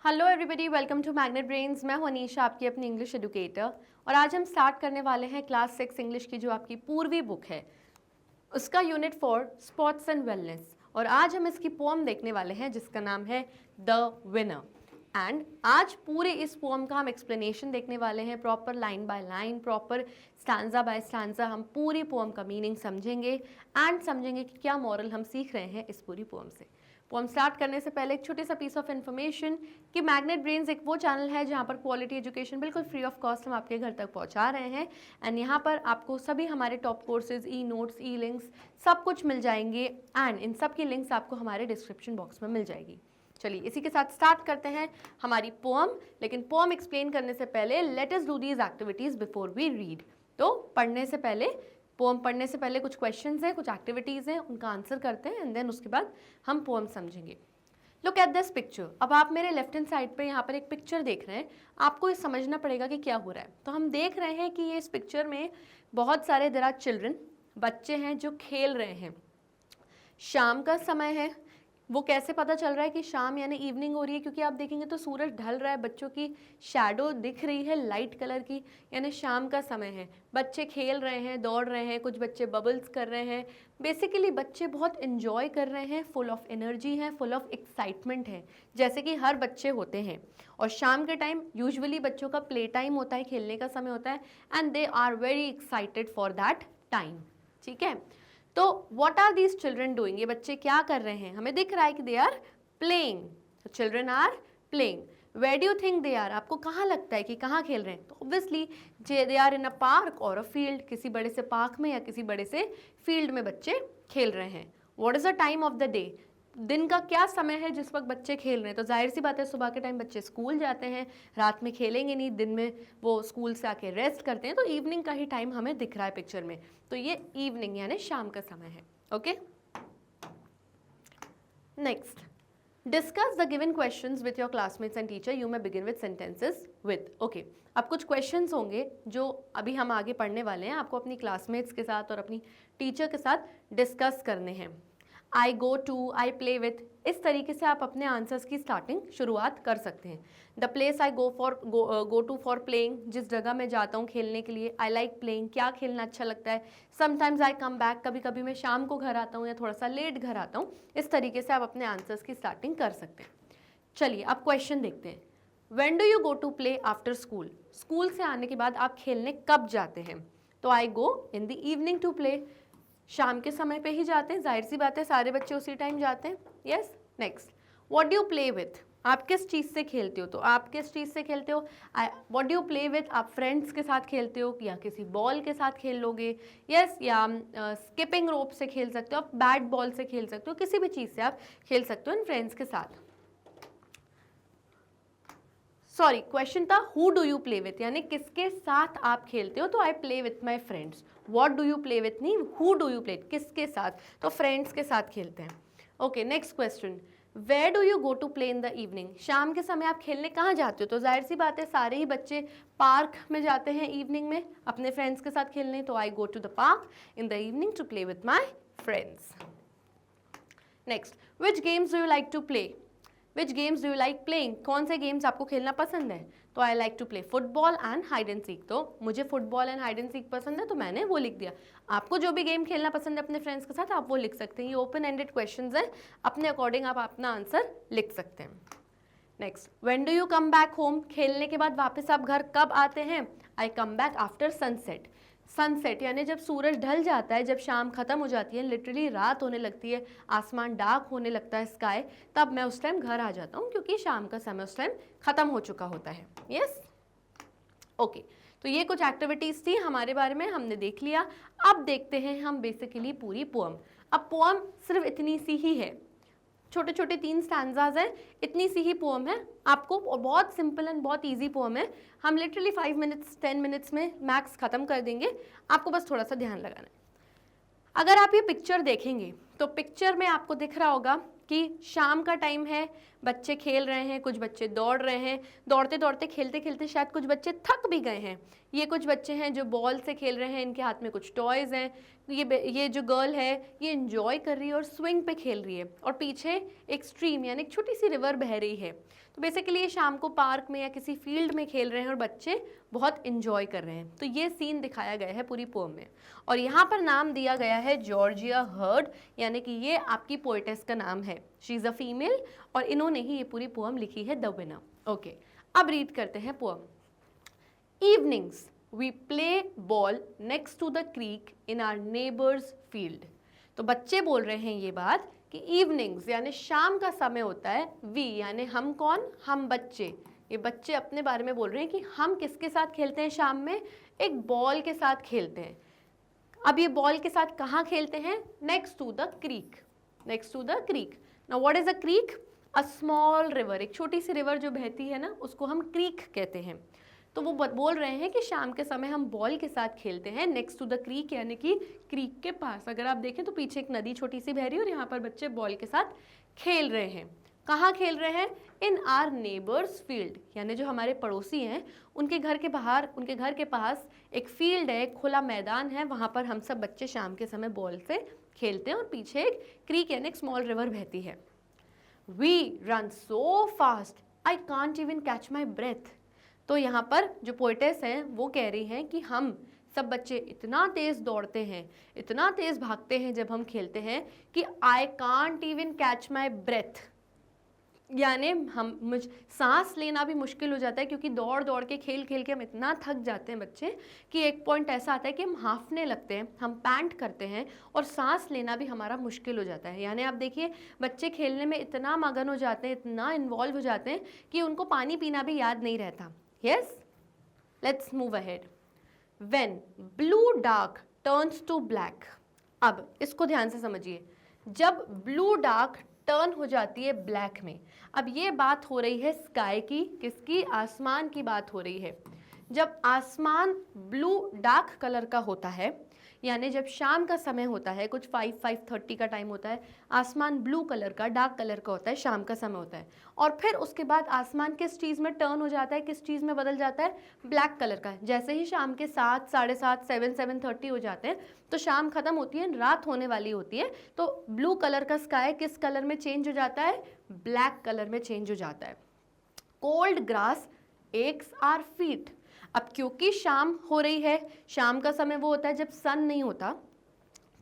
Hello everybody, welcome to Magnet Brains. मैं हूं अनीशा, आपकी अपनी इंग्लिश एजुकेटर। और आज हम स्टार्ट करने वाले हैं क्लास 6 इंग्लिश की जो आपकी पूर्वी बुक है, उसका यूनिट 4 स्पोर्ट्स एंड वेलनेस। और आज हम इसकी पोम देखने वाले हैं जिसका नाम है द विनर। एंड आज पूरे इस पोम का हम एक्सप्लेनेशन देखने वाले हैं, proper line by line, proper stanza by stanza. हम पूरी पोम का मीनिंग समझेंगे एंड समझेंगे कि क्या मॉरल हम सीख रहे हैं इस पूरी पोम से। पोम स्टार्ट करने से पहले एक छोटी सा पीस ऑफ इन्फॉर्मेशन कि मैग्नेट ब्रेन्स एक वो चैनल है जहाँ पर क्वालिटी एजुकेशन बिल्कुल फ्री ऑफ कॉस्ट हम आपके घर तक पहुँचा रहे हैं। एंड यहाँ पर आपको सभी हमारे टॉप कोर्सेज, ई नोट्स, ई लिंक्स सब कुछ मिल जाएंगे एंड इन सब की लिंक्स आपको हमारे डिस्क्रिप्शन बॉक्स में मिल जाएगी। चलिए इसी के साथ स्टार्ट करते हैं हमारी पोम। लेकिन पोम एक्सप्लेन करने से पहले let us do these activities before we read. तो पढ़ने से पहले, पोम पढ़ने से पहले कुछ क्वेश्चंस हैं, कुछ एक्टिविटीज़ हैं, उनका आंसर करते हैं एंड देन उसके बाद हम पोम समझेंगे। Look at this picture. अब आप मेरे लेफ्ट हैंड साइड पे यहाँ पर एक पिक्चर देख रहे हैं। आपको ये समझना पड़ेगा कि क्या हो रहा है। तो हम देख रहे हैं कि ये इस पिक्चर में बहुत सारे देयर आर चिल्ड्रन, बच्चे हैं जो खेल रहे हैं। शाम का समय है। वो कैसे पता चल रहा है कि शाम यानी इवनिंग हो रही है? क्योंकि आप देखेंगे तो सूरज ढल रहा है, बच्चों की शैडो दिख रही है लाइट कलर की, यानी शाम का समय है। बच्चे खेल रहे हैं, दौड़ रहे हैं, कुछ बच्चे बबल्स कर रहे हैं। बेसिकली बच्चे बहुत इन्जॉय कर रहे हैं, फुल ऑफ एनर्जी है, फुल ऑफ एक्साइटमेंट है, जैसे कि हर बच्चे होते हैं। और शाम के टाइम यूजुअली बच्चों का प्ले टाइम होता है, खेलने का समय होता है and they are very excited for that time. ठीक है, तो what are these children doing? ये बच्चे क्या कर रहे हैं? हमें दिख रहा है कि दे आर प्लेइंग। तो children are playing. Where do you think they are? आपको कहाँ लगता है कि कहाँ खेल रहे हैं? तो obviously they are in a park और अ फील्ड। किसी बड़े से पार्क में या किसी बड़े से फील्ड में बच्चे खेल रहे हैं। What is the time of the day? दिन का क्या समय है जिस वक्त बच्चे खेल रहे हैं? तो जाहिर सी बात है सुबह के टाइम बच्चे स्कूल जाते हैं, रात में खेलेंगे नहीं, दिन में वो स्कूल से आके रेस्ट करते हैं। तो इवनिंग का ही टाइम हमें दिख रहा है पिक्चर में। तो ये इवनिंग यानी शाम का समय है। Okay, next, discuss the given questions with your classmates and teacher. You may begin with sentences with. Okay, अब कुछ क्वेश्चंस होंगे जो अभी हम आगे पढ़ने वाले हैं, आपको अपनी क्लासमेट्स के साथ और अपनी टीचर के साथ डिस्कस करने हैं। I go to, I play with, इस तरीके से आप अपने आंसर्स की स्टार्टिंग शुरुआत कर सकते हैं। The place I go to for playing, जिस जगह मैं जाता हूँ खेलने के लिए। आई लाइक प्लेइंग, क्या खेलना अच्छा लगता है। समटाइम्स आई कम बैक, कभी कभी मैं शाम को घर आता हूँ या थोड़ा सा लेट घर आता हूँ। इस तरीके से आप अपने आंसर्स की स्टार्टिंग कर सकते हैं। चलिए अब क्वेश्चन देखते हैं। When do you go to play after school? School से आने के बाद आप खेलने कब जाते हैं? तो I go in the evening to play, शाम के समय पे ही जाते हैं, जाहिर सी बात है सारे बच्चे उसी टाइम जाते हैं। Yes, next, what do you play with? आप किस चीज़ से खेलते हो? तो आप किस चीज़ से खेलते हो? What do you play with? आप फ्रेंड्स के साथ खेलते हो या किसी बॉल के साथ खेल लोगे? यस, या स्किपिंग रोप से खेल सकते हो, आप बैट बॉल से खेल सकते हो, किसी भी चीज़ से आप खेल सकते हो इन फ्रेंड्स के साथ। सॉरी, क्वेश्चन था who do you play with, यानी किसके साथ आप खेलते हो? तो I play with my friends. What do you play with नहीं, हु डू यू प्ले, किसके साथ? तो फ्रेंड्स के साथ खेलते हैं। Okay, next question, where do you go to play in the evening? शाम के समय आप खेलने कहाँ जाते हो? तो जाहिर सी बात है सारे ही बच्चे पार्क में जाते हैं इवनिंग में अपने फ्रेंड्स के साथ खेलने। तो I go to the park in the evening to play with my friends. Next, which games do you like to play? Which games do you like playing? कौन से गेम्स आपको खेलना पसंद है? तो I like to play football and hide and seek. तो मुझे football and hide and seek पसंद है तो मैंने वो लिख दिया। आपको जो भी गेम खेलना पसंद है अपने फ्रेंड्स के साथ आप वो लिख सकते हैं। ये ओपन एंडेड क्वेश्चंस हैं, अपने अकॉर्डिंग आप अपना आंसर लिख सकते हैं। Next, when do you come back home? खेलने के बाद वापस आप घर कब आते हैं? I come back after sunset. Sunset यानी जब सूरज ढल जाता है, जब शाम खत्म हो जाती है, लिटरली रात होने लगती है, आसमान डार्क होने लगता है, स्काई, तब मैं उस टाइम घर आ जाता हूँ क्योंकि शाम का समय उस टाइम खत्म हो चुका होता है। यस, ओके, तो ये कुछ एक्टिविटीज़ थी हमारे बारे में, हमने देख लिया। अब देखते हैं हम बेसिकली पूरी पोअम। अब पोअम सिर्फ इतनी सी ही है, छोटे छोटे 3 स्टैंजाज हैं, इतनी सी ही पोअम है आपको, और बहुत सिंपल एंड बहुत इजी पोअम है। हम लिटरली 5 मिनट्स 10 मिनट्स में मैक्स ख़त्म कर देंगे, आपको बस थोड़ा सा ध्यान लगाना है। अगर आप ये पिक्चर देखेंगे तो पिक्चर में आपको दिख रहा होगा कि शाम का टाइम है, बच्चे खेल रहे हैं, कुछ बच्चे दौड़ रहे हैं, दौड़ते दौड़ते खेलते खेलते शायद कुछ बच्चे थक भी गए हैं। ये कुछ बच्चे हैं जो बॉल से खेल रहे हैं, इनके हाथ में कुछ टॉयज़ हैं। ये जो गर्ल है ये इंजॉय कर रही है और स्विंग पे खेल रही है, और पीछे एक स्ट्रीम यानी एक छोटी सी रिवर बह रही है। तो बेसिकली ये शाम को पार्क में या किसी फील्ड में खेल रहे हैं और बच्चे बहुत इंजॉय कर रहे हैं। तो ये सीन दिखाया गया है पूरी पोएम में। और यहाँ पर नाम दिया गया है जॉर्जिया हर्ड, यानी कि ये आपकी पोएटेस का नाम है। शी इज़ अ फीमेल और इन्होंने ही ये पूरी पोएम लिखी है, द विनर। ओके, अब रीड करते हैं poem. Evenings we play ball next to the creek in our neighbours field. तो बच्चे बोल रहे हैं ये बात कि इवनिंग्स यानी शाम का समय होता है, वी यानी हम कौन, हम बच्चे। ये बच्चे अपने बारे में बोल रहे हैं कि हम किसके साथ खेलते हैं शाम में, एक बॉल के साथ खेलते हैं। अब ये बॉल के साथ कहाँ खेलते हैं, next to the creek, next to the creek. Now what is a creek, a small river, एक छोटी सी रिवर जो बहती है ना उसको हम क्रीक कहते हैं। तो वो बोल रहे हैं कि शाम के समय हम बॉल के साथ खेलते हैं नेक्स्ट टू द क्रीक, यानी कि क्रीक के पास। अगर आप देखें तो पीछे एक नदी छोटी सी बह रही है और यहाँ पर बच्चे बॉल के साथ खेल रहे हैं। कहाँ खेल रहे हैं, इन आर नेबर्स फील्ड, यानी जो हमारे पड़ोसी हैं उनके घर के बाहर, उनके घर के पास एक फील्ड है, एक खुला मैदान है, वहाँ पर हम सब बच्चे शाम के समय बॉल से खेलते हैं और पीछे एक क्रीक यानी एक स्मॉल रिवर बहती है। We run so fast I can't even catch my breath. तो यहाँ पर जो पोएटेस हैं वो कह रही हैं कि हम सब बच्चे इतना तेज़ दौड़ते हैं, इतना तेज़ भागते हैं जब हम खेलते हैं कि I can't even catch my breath, यानी मुझ सांस लेना भी मुश्किल हो जाता है, क्योंकि दौड़ दौड़ के खेल खेल के हम इतना थक जाते हैं बच्चे कि एक पॉइंट ऐसा आता है कि हम हांफने लगते हैं, हम पैंट करते हैं और सांस लेना भी हमारा मुश्किल हो जाता है। यानी आप देखिए बच्चे खेलने में इतना मगन हो जाते हैं, इतना इन्वॉल्व हो जाते हैं कि उनको पानी पीना भी याद नहीं रहता। Yes, let's move ahead. When blue dark turns to black. अब इसको ध्यान से समझिए, जब blue dark टर्न हो जाती है ब्लैक में। अब ये बात हो रही है स्काई की, किसकी, आसमान की बात हो रही है। जब आसमान ब्लू डार्क कलर का होता है, यानी जब शाम का समय होता है, कुछ 5-5:30 का टाइम होता है, आसमान ब्लू कलर का, डार्क कलर का होता है, शाम का समय होता है। और फिर उसके बाद आसमान किस चीज़ में टर्न हो जाता है, किस चीज़ में बदल जाता है, ब्लैक कलर का। जैसे ही शाम के 7, 7:30, 7:30 हो जाते हैं तो शाम खत्म होती है, रात होने वाली होती है, तो ब्लू कलर का स्काई किस कलर में चेंज हो जाता है, ब्लैक कलर में चेंज हो जाता है। Cold grass aches our feet. अब क्योंकि शाम हो रही है, शाम का समय वो होता है जब सन नहीं होता,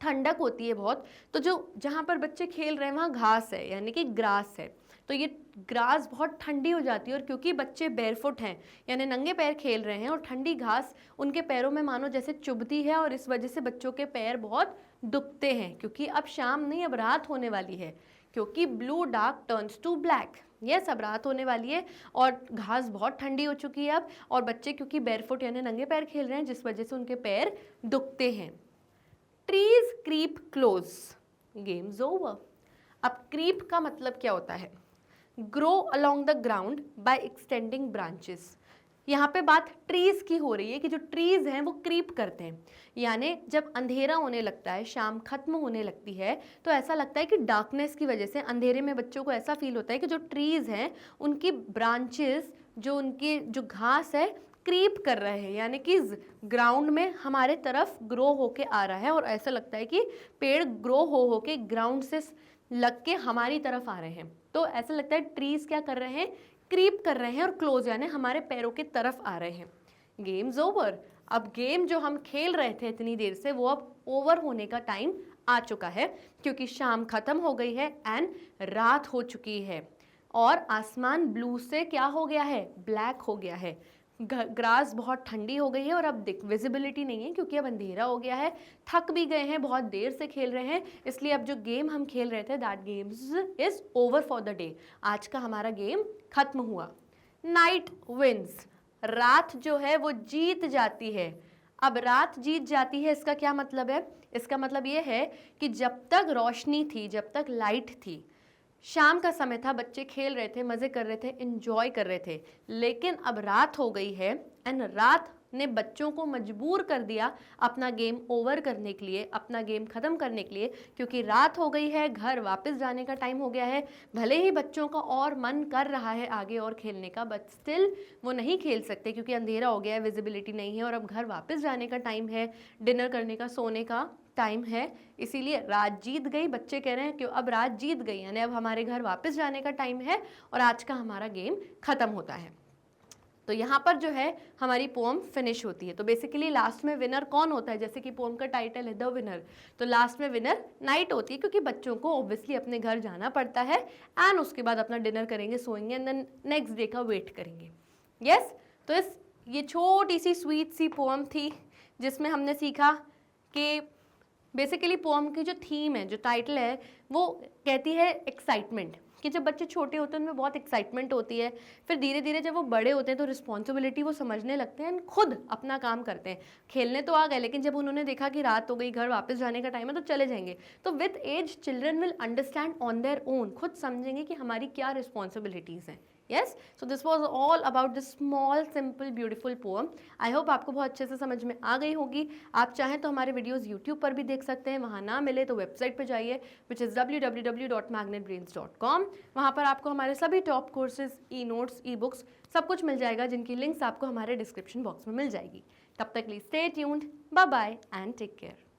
ठंडक होती है बहुत, तो जो जहाँ पर बच्चे खेल रहे हैं वहाँ घास है, यानी कि ग्रास है, तो ये ग्रास बहुत ठंडी हो जाती है। और क्योंकि बच्चे बेयरफुट हैं, यानी नंगे पैर खेल रहे हैं, और ठंडी घास उनके पैरों में मानो जैसे चुभती है, और इस वजह से बच्चों के पैर बहुत दुखते हैं, क्योंकि अब शाम नहीं, अब रात होने वाली है, क्योंकि blue dark turns to black. Yes, अब रात होने वाली है और घास बहुत ठंडी हो चुकी है अब, और बच्चे क्योंकि बेयरफुट यानी नंगे पैर खेल रहे हैं, जिस वजह से उनके पैर दुखते हैं। Trees creep close, games over. अब क्रीप का मतलब क्या होता है, grow along the ground by extending branches. यहाँ पे बात ट्रीज की हो रही है कि जो ट्रीज हैं वो क्रीप करते हैं, यानी जब अंधेरा होने लगता है, शाम खत्म होने लगती है, तो ऐसा लगता है कि डार्कनेस की वजह से अंधेरे में बच्चों को ऐसा फील होता है कि जो ट्रीज हैं उनकी ब्रांचेस, जो उनकी जो घास है, क्रीप कर रहे हैं, यानी कि ग्राउंड में हमारे तरफ ग्रो होके आ रहा है, और ऐसा लगता है कि पेड़ ग्रो हो के ग्राउंड से लग के हमारी तरफ आ रहे हैं। तो ऐसा लगता है ट्रीज क्या कर रहे हैं, क्रीप कर रहे हैं, और क्लोज यानी हमारे पैरों की तरफ आ रहे हैं। Games over. अब गेम जो हम खेल रहे थे इतनी देर से, वो अब ओवर होने का टाइम आ चुका है, क्योंकि शाम खत्म हो गई है एंड रात हो चुकी है, और आसमान ब्लू से क्या हो गया है, ब्लैक हो गया है। ग्रास बहुत ठंडी हो गई है और अब विजिबिलिटी नहीं है, क्योंकि अब अंधेरा हो गया है, थक भी गए हैं, बहुत देर से खेल रहे हैं, इसलिए अब जो गेम हम खेल रहे थे, that games is over for the day. आज का हमारा गेम खत्म हुआ। नाइट विंस, रात जो है वो जीत जाती है। अब रात जीत जाती है, इसका क्या मतलब है, इसका मतलब ये है कि जब तक रोशनी थी, जब तक लाइट थी, शाम का समय था, बच्चे खेल रहे थे, मज़े कर रहे थे, इन्जॉय कर रहे थे, लेकिन अब रात हो गई है एंड रात ने बच्चों को मजबूर कर दिया अपना गेम ओवर करने के लिए, अपना गेम ख़त्म करने के लिए, क्योंकि रात हो गई है, घर वापस जाने का टाइम हो गया है। भले ही बच्चों का और मन कर रहा है आगे और खेलने का, बट स्टिल वो नहीं खेल सकते क्योंकि अंधेरा हो गया है, विजिबिलिटी नहीं है और अब घर वापस जाने का टाइम है, डिनर करने का, सोने का टाइम है। इसीलिए रात जीत गई, बच्चे कह रहे हैं कि अब रात जीत गई, यानी अब हमारे घर वापस जाने का टाइम है और आज का हमारा गेम ख़त्म होता है। तो यहाँ पर जो है हमारी पोम फिनिश होती है। तो बेसिकली लास्ट में विनर कौन होता है, जैसे कि पोम का टाइटल है द विनर, तो लास्ट में विनर नाइट होती है, क्योंकि बच्चों को ऑब्वियसली अपने घर जाना पड़ता है एंड उसके बाद अपना डिनर करेंगे, सोएंगे एंड देन नेक्स्ट डे का वेट करेंगे। यस, तो ये छोटी सी स्वीट सी पोम थी जिसमें हमने सीखा कि बेसिकली पोम की जो थीम है, जो टाइटल है, वो कहती है एक्साइटमेंट, कि जब बच्चे छोटे होते हैं उनमें बहुत एक्साइटमेंट होती है, फिर धीरे धीरे जब वो बड़े होते हैं तो रिस्पॉन्सिबिलिटी वो समझने लगते हैं, खुद अपना काम करते हैं। खेलने तो आ गए, लेकिन जब उन्होंने देखा कि रात हो गई, घर वापस जाने का टाइम है, तो चले जाएंगे। तो with age children will understand on their own, खुद समझेंगे कि हमारी क्या रिस्पॉन्सिबिलिटीज़ हैं। Yes, so this was all about this small simple beautiful poem. I hope आपको बहुत अच्छे से समझ में आ गई होगी। आप चाहें तो हमारे वीडियोज़ यूट्यूब पर भी देख सकते हैं, वहाँ ना मिले तो वेबसाइट पर जाइए विच इज़ www.magnetbrains.com। वहाँ पर आपको हमारे सभी top courses, e notes, e books सब कुछ मिल जाएगा, जिनकी लिंक्स आपको हमारे डिस्क्रिप्शन बॉक्स में मिल जाएगी। तब तक के लिए stay tuned, bye bye and take care.